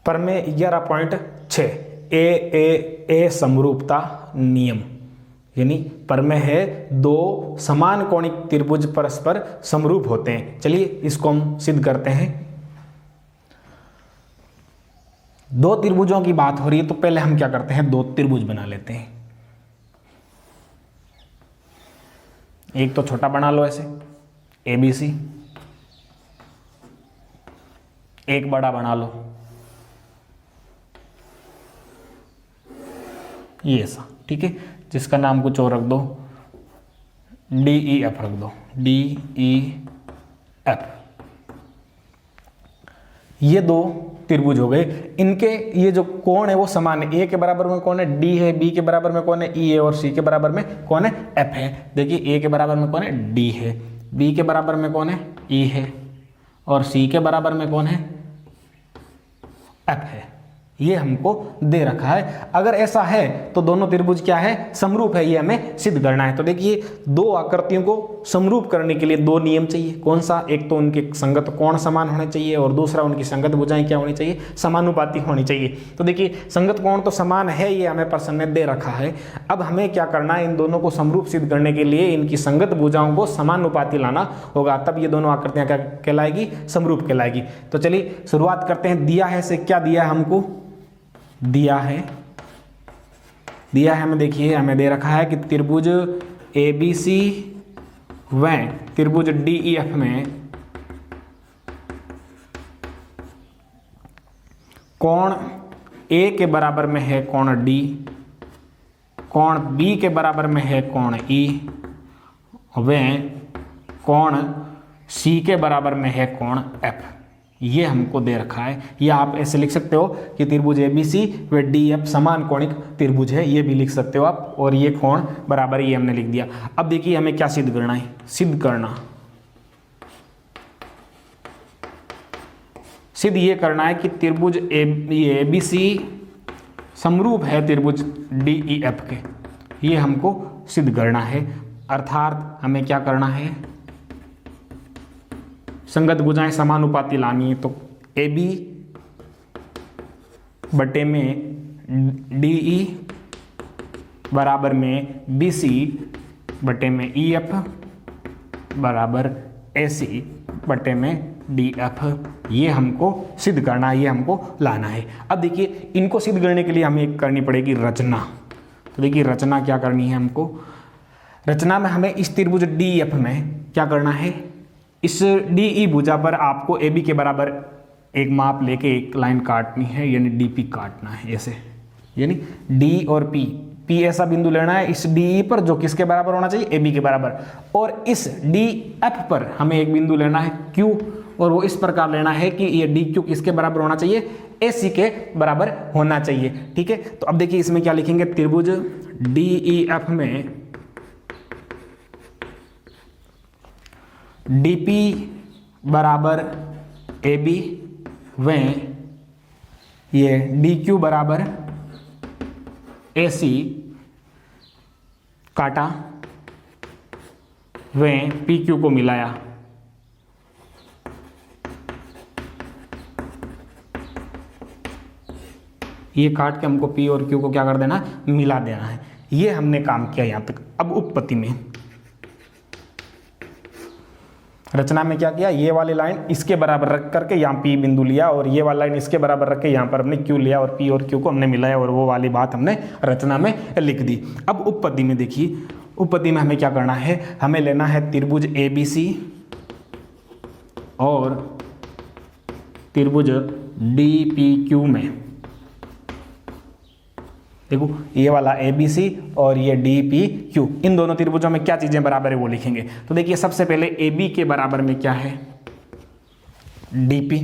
प्रमेय 11.6 ए समरूपता नियम, यानी प्रमेय है दो समान कोणिक त्रिभुज परस्पर समरूप होते हैं। चलिए इसको हम सिद्ध करते हैं। दो त्रिभुजों की बात हो रही है तो पहले हम क्या करते हैं, दो त्रिभुज बना लेते हैं। एक तो छोटा बना लो ऐसे ABC, एक बड़ा बना लो ये ऐसा, ठीक है, जिसका नाम कुछ और रख दो, DEF रख दो, DEF। ये दो त्रिभुज हो गए। इनके ये जो कोण है वो समान है। A के बराबर में कौन है, D है, B के बराबर में कौन है, E है, और C के बराबर में कौन है, F है। देखिए A के बराबर में कौन है, D है, B के बराबर में कौन है, E है, और C के बराबर में कौन है, F है। ये हमको दे रखा है। अगर ऐसा है तो दोनों त्रिभुज क्या है, समरूप है, ये हमें सिद्ध करना है। तो देखिए दो आकृतियों को समरूप करने के लिए दो नियम चाहिए। कौन सा, एक तो उनके संगत कोण समान होने चाहिए और दूसरा उनकी संगत भुजाएं क्या होनी चाहिए, समानुपाती होनी चाहिए। तो देखिए संगत कोण तो समान है, ये हमें प्रश्न में दे रखा है। अब हमें क्या करना है, इन दोनों को समरूप सिद्ध करने के लिए इनकी संगत भुजाओं को समानुपाती लाना होगा, तब ये दोनों आकृतियां क्या कहलाएगी, समरूप कहलाएगी। तो चलिए शुरुआत करते हैं। दिया है से क्या दिया है हमको, दिया है हमें, देखिए हमें दे रखा है कि त्रिभुज ABC व त्रिभुज DEF में कोण A के बराबर में है कोण D, कोण B के बराबर में है कोण E, व कोण C के बराबर में है कोण F। ये हमको दे रखा है। या आप ऐसे लिख सकते हो कि त्रिभुज ABC व DF समान कोणिक त्रिभुज है, ये भी लिख सकते हो आप, और ये कोण बराबर, ये हमने लिख दिया। अब देखिए हमें क्या सिद्ध करना है, सिद्ध ये करना है कि त्रिभुज ABC समरूप है त्रिभुज DEF के, ये हमको सिद्ध करना है। अर्थात हमें क्या करना है, संगत भुजाएं समानुपाती लानी है। तो AB बटे में DE बराबर में BC बटे में EF बराबर AC बटे में DF, ये हमको सिद्ध करना है, ये हमको लाना है। अब देखिए इनको सिद्ध करने के लिए हमें करनी पड़ेगी रचना। तो देखिए रचना क्या करनी है हमको, रचना में हमें इस त्रिभुज DEF में क्या करना है, इस DE भुजा पर आपको AB के बराबर एक माप लेके एक लाइन काटनी है, यानी DP काटना है ऐसे, यानी D और P ऐसा बिंदु लेना है इस DE पर जो किसके बराबर होना चाहिए, AB के बराबर, और इस DF पर हमें एक बिंदु लेना है Q, और वो इस प्रकार लेना है कि ये DQ किसके बराबर होना चाहिए, AC के बराबर होना चाहिए। ठीक है, तो अब देखिए इसमें क्या लिखेंगे, त्रिभुज DEF में DP बराबर AB व ये DQ बराबर AC काटा व PQ को मिलाया। ये काट के हमको P और Q को क्या कर देना, मिला देना है। ये हमने काम किया यहाँ तक। अब उत्पत्ति में रचना में क्या किया, ये वाली लाइन इसके बराबर रख करके यहाँ P बिंदु लिया, और ये वाला लाइन इसके बराबर रख के यहाँ पर हमने Q लिया, और P और Q को हमने मिलाया, और वो वाली बात हमने रचना में लिख दी। अब उपपत्ति में देखिए, उपपत्ति में हमें क्या करना है, हमें लेना है त्रिभुज ABC और त्रिभुज DPQ में, देखो ये वाला ABC और ये DPQ, इन दोनों त्रिभुजों में क्या चीजें बराबर है वो लिखेंगे। तो देखिए सबसे पहले AB के बराबर में क्या है, DP,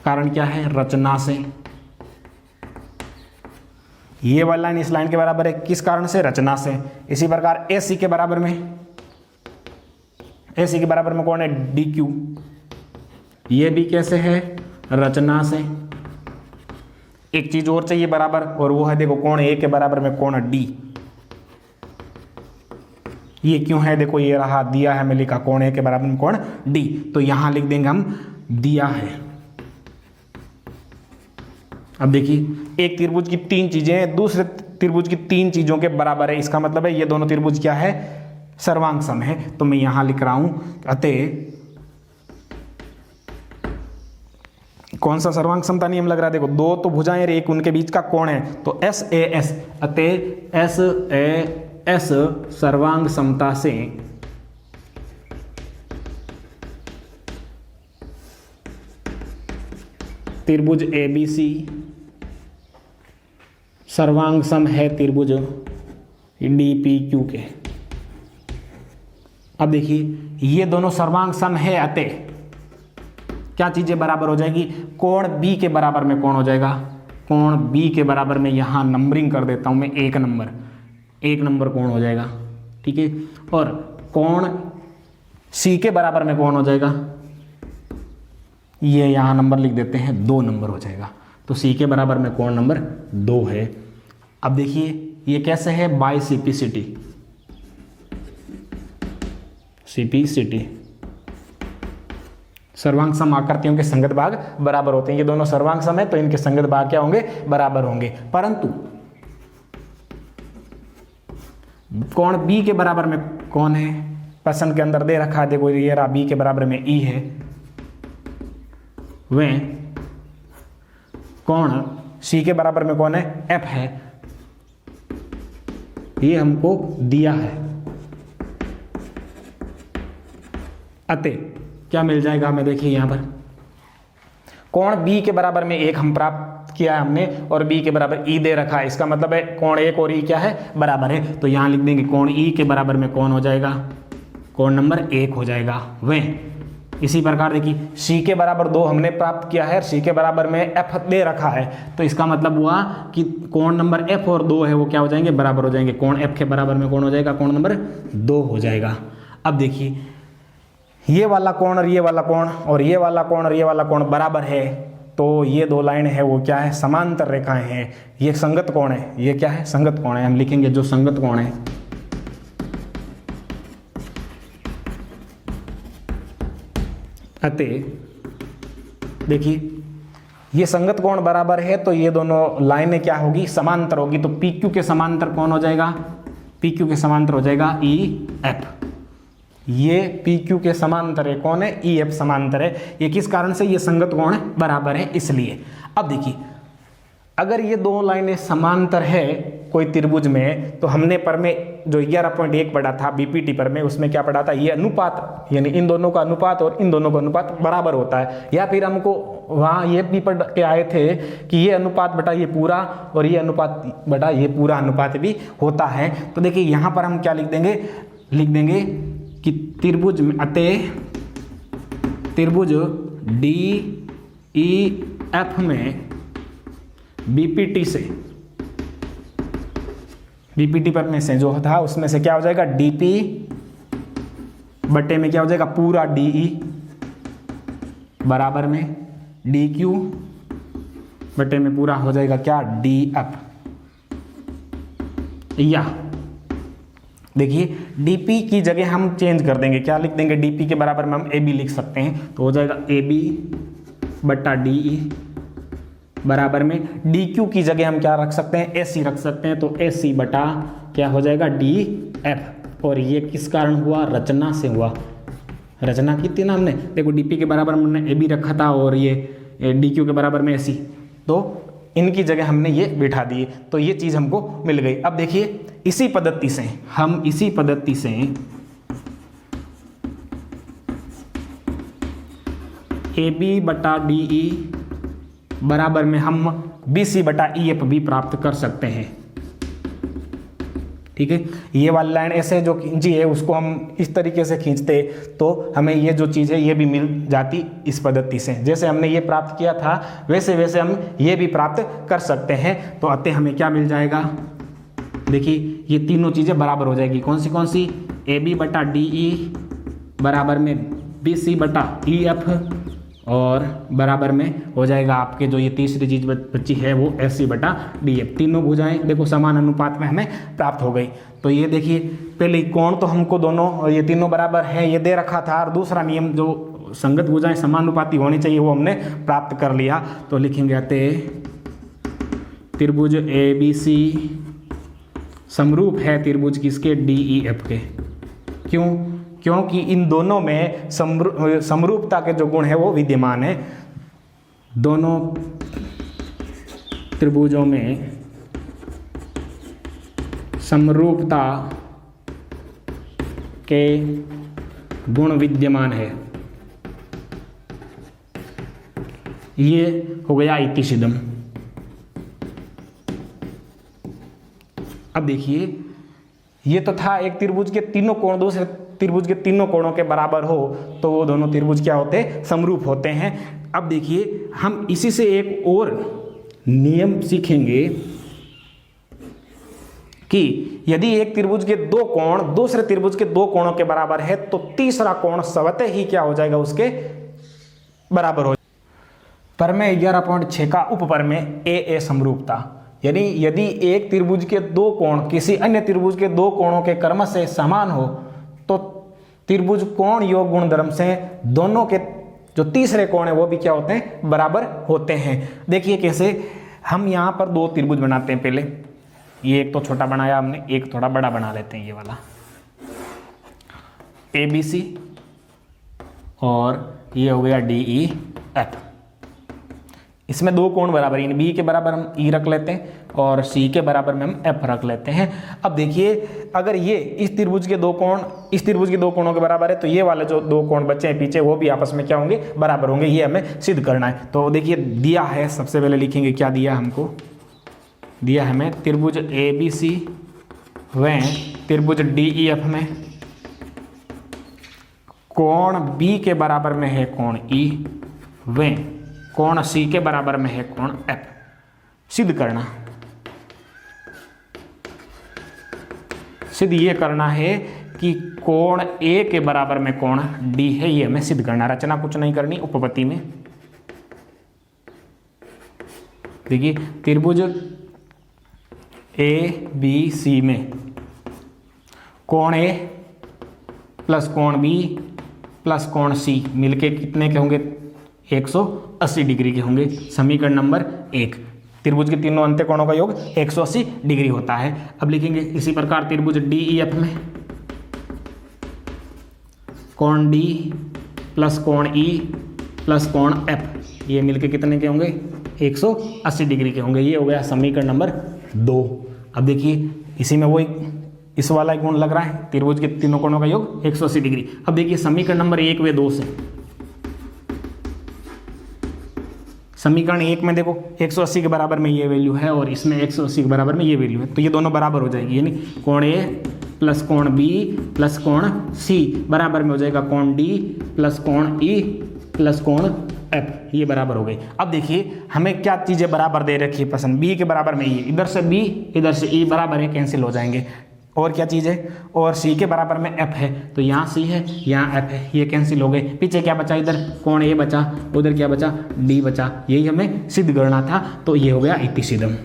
कारण क्या है, रचना से। ये वाला लाइन इस लाइन के बराबर है, किस कारण से, रचना से। इसी प्रकार AC के बराबर में, AC के बराबर में कौन है, DQ, ये भी कैसे है, रचना से। एक चीज और चाहिए बराबर, और वो है देखो कोण A के बराबर में कोण D। ये क्यों है, देखो ये रहा, दिया है, हमें लिखा कोण A के बराबर में कोण D, तो यहां लिख देंगे हम दिया है अब देखिए एक त्रिभुज की तीन चीजें हैं, दूसरे त्रिभुज की तीन चीजों के बराबर है, इसका मतलब है ये दोनों त्रिभुज क्या है, सर्वांग सम है। तो मैं यहां लिख रहा हूं अतः कौन सा सर्वांग समता नियम लग रहा है, देखो दो तो भुजाएं और एक उनके बीच का कोण है, तो एस ए एस, अतः एस ए एस सर्वांग समता से त्रिभुज ए बी सी सर्वांग सम है त्रिभुज डी पी क्यू के। अब देखिए ये दोनों सर्वांग सम है, अतः क्या चीजें बराबर हो जाएगी, कोण बी के बराबर में कौन हो जाएगा, कोण बी के बराबर में यहां नंबरिंग कर देता हूं मैं, एक नंबर कोण हो जाएगा, ठीक है। और कोण सी के बराबर में कौन हो जाएगा, ये यहां नंबर लिख देते हैं, 2 नंबर हो जाएगा। तो सी के बराबर में कोण नंबर 2 है। अब देखिए ये कैसे है, बाय सीपीसीटी, सर्वांग सम आकृतियों के संगत भाग बराबर होते हैं, ये दोनों सर्वांग सम है तो इनके संगत भाग क्या होंगे, बराबर होंगे। परंतु कोण बी के बराबर में कौन है, प्रश्न के अंदर दे रखा है, देखो ये रहा बी के बराबर में ई है, वह कोण सी के बराबर में कौन है, एफ है, ये हमको दिया है। अतः क्या मिल जाएगा हमें, देखिए यहां पर कोण बी के बराबर में 1 हम प्राप्त किया है हमने, और बी के बराबर ई दे रखा है, इसका मतलब है कोण 1 और ई क्या है, बराबर है। तो यहां लिख देंगे कोण ई के बराबर में कौन हो जाएगा, कोण नंबर 1 हो जाएगा वह। इसी प्रकार देखिए सी के बराबर 2 हमने प्राप्त किया है, सी के बराबर में एफ दे रखा है, तो इसका मतलब हुआ कि कोण नंबर एफ और 2 है वो क्या हो जाएंगे, बराबर हो जाएंगे। कोण एफ के बराबर में कौन हो जाएगा, कोण नंबर 2 हो जाएगा। अब देखिए ये वाला कोण और ये वाला कोण और ये वाला कोण और ये वाला कोण बराबर है, तो ये 2 लाइन है वो क्या है, समांतर रेखाएं हैं, ये संगत कोण है, ये क्या है, संगत कोण है। हम लिखेंगे जो संगत कोण है, अतः देखिए ये संगत कोण बराबर है तो ये दोनों लाइनें क्या होगी, समांतर होगी। तो पी क्यू के समांतर कौन हो जाएगा, पी क्यू के समांतर हो जाएगा ई एफ। ये पी क्यू के समांतर है, कौन है, ई एफ समांतर है। ये किस कारण से, ये संगत कोण बराबर है इसलिए। अब देखिए अगर ये 2 लाइनें समांतर है कोई त्रिभुज में, तो हमने पर में जो 11.1 पढ़ा था बीपीटी पर में, उसमें क्या पढ़ा था, ये अनुपात यानी इन दोनों का अनुपात और इन दोनों का अनुपात बराबर होता है। या फिर हमको वहाँ ये भी पढ़ के आए थे कि ये अनुपात बटा ये पूरा और ये अनुपात बटा ये पूरा अनुपात भी होता है। तो देखिए यहाँ पर हम क्या लिख देंगे कि त्रिभुज में, अतः त्रिभुज डी ई एफ में बीपीटी पर में से जो था उसमें से क्या हो जाएगा, डीपी बटे में क्या हो जाएगा, पूरा डीई बराबर में डीक्यू बटे में पूरा हो जाएगा क्या, डीएफ। या देखिए डीपी की जगह हम चेंज कर देंगे, क्या लिख देंगे, डीपी के बराबर में हम एबी लिख सकते हैं, तो हो जाएगा एबी बट्टा डीई बराबर में डी क्यू की जगह हम क्या रख सकते हैं, एसी रख सकते हैं, तो एसी बटा क्या हो जाएगा, डी एफ। और ये किस कारण हुआ, रचना से हुआ। रचना की थी ना हमने, देखो डीपी के बराबर हमने ए बी रखा था और ये डी क्यू के बराबर में एसी, तो इनकी जगह हमने ये बिठा दिए, तो ये चीज़ हमको मिल गई। अब देखिए इसी पद्धति से ए बी बटा डी ई बराबर में हम बी सी बटा ई एफ भी प्राप्त कर सकते हैं। ठीक है, ये वाली लाइन ऐसे जो खींची है उसको हम इस तरीके से खींचते तो हमें ये जो चीज़ है ये भी मिल जाती इस पद्धति से। जैसे हमने ये प्राप्त किया था वैसे वैसे हम ये भी प्राप्त कर सकते हैं। तो अतः हमें क्या मिल जाएगा, देखिए ये तीनों चीज़ें बराबर हो जाएगी। कौन सी, ए बी बटा डी ई बराबर में बी सी बटा ई एफ और बराबर में हो जाएगा आपके जो ये तीसरी चीज बची है वो एफ सी बटा डी एफ। तीनों भुजाएं देखो समान अनुपात में हमें प्राप्त हो गई। तो ये देखिए पहले कोण तो हमको दोनों और ये तीनों बराबर है ये दे रखा था, और दूसरा नियम जो संगत भुजाएं समानुपाती होनी चाहिए वो हमने प्राप्त कर लिया। तो लिखेंगे अतः त्रिभुज ए बी सी समरूप है त्रिभुज किसके, डी ई एफ के। क्यों? क्योंकि इन दोनों में समरूपता के जो गुण है वो विद्यमान है। दोनों त्रिभुजों में समरूपता के गुण विद्यमान है। ये हो गया इतिसिद्धम। अब देखिए, ये तो था एक त्रिभुज के तीनों कोण दूसरे त्रिभुज के तीनों कोणों के बराबर हो तो वो दोनों त्रिभुज क्या होते हैं, समरूप होते हैं। अब देखिए, हम इसी से एक और नियम सीखेंगे कि यदि एक त्रिभुज के दो कोण दूसरे त्रिभुज के दो कोणों के बराबर है तो तीसरा कोण स्वतः ही क्या हो जाएगा, उसके बराबर हो। प्रमेय 11.6 का उपप्रमेय ए समरूपता, यानी यदि एक त्रिभुज के दो कोण किसी अन्य त्रिभुज के दो कोणों के क्रम से समान हो तो त्रिभुज कोण योग गुणधर्म से दोनों के जो तीसरे कोण है वो भी क्या होते हैं, बराबर होते हैं। देखिए कैसे, हम यहाँ पर दो त्रिभुज बनाते हैं। पहले ये एक तो छोटा बनाया हमने, एक थोड़ा बड़ा बना लेते हैं, ये वाला ए बी सी, और ये हो गया डी ई एफ। इसमें दो कोण बराबर, यानी बी के बराबर हम ई रख लेते हैं और सी के बराबर में हम एफ रख लेते हैं। अब देखिए, अगर ये इस त्रिभुज के दो कोण इस त्रिभुज के दो कोणों के बराबर है तो ये वाले जो दो कोण बचे हैं पीछे वो भी आपस में क्या होंगे, बराबर होंगे। ये हमें सिद्ध करना है। तो देखिए दिया है, सबसे पहले लिखेंगे क्या दिया हमको, दिया है हमें त्रिभुज ए बी सी व त्रिभुज डी ई एफ में कोण बी के बराबर में है कोण ई व कोण सी के बराबर में है कोण एफ। सिद्ध करना, सिद्ध ये करना है कि कोण ए के बराबर में कोण डी है, ये हमें सिद्ध करना। रचना कुछ नहीं करनी, उपपत्ति में देखिए त्रिभुज ए बी सी में कोण ए प्लस कोण बी प्लस कोण सी मिलके कितने के होंगे, 180 डिग्री के होंगे। समीकरण नंबर 1, त्रिभुज के तीनों अंत्य कोणों का योग 180 डिग्री होता है। अब लिखेंगे इसी प्रकार त्रिभुज डी ई एफ में कोण डी प्लस कोण ई प्लस कोण एफ, ये मिलके कितने के होंगे, 180 डिग्री के होंगे। ये हो गया समीकरण नंबर 2। अब देखिए इसी में वही इस वाला गुण लग रहा है, त्रिभुज के तीनों कोणों का योग 180 डिग्री। अब देखिए समीकरण नंबर 1 व 2 से, समीकरण 1 में देखो 180 के बराबर में ये वैल्यू है और इसमें 180 के बराबर में ये वैल्यू है, तो ये दोनों बराबर हो जाएगी। यानी कोण ए प्लस कोण बी प्लस कोण सी बराबर में हो जाएगा कोण डी प्लस कोण ई प्लस कोण एफ, ये बराबर हो गई। अब देखिए हमें क्या चीज़ें बराबर दे रखी है पसंद, बी के बराबर में ये, इधर से बी इधर से ई बराबर है, कैंसिल हो जाएंगे। और क्या चीज़ है, और सी के बराबर में एफ है, तो यहाँ सी है यहाँ एफ है, ये कैंसिल हो गए। पीछे क्या बचा, इधर कोण ए बचा, उधर क्या बचा, डी बचा। यही हमें सिद्ध करना था, तो ये हो गया इतिसिद्धम।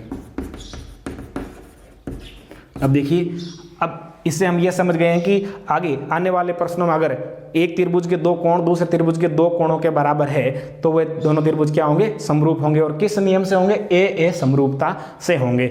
अब देखिए, अब इससे हम ये समझ गए हैं कि आगे आने वाले प्रश्नों में अगर एक त्रिभुज के दो कोण दूसरे त्रिभुज के दो कोणों के बराबर है तो वे दोनों त्रिभुज क्या होंगे, समरूप होंगे। और किस नियम से होंगे, ए समरूपता से होंगे।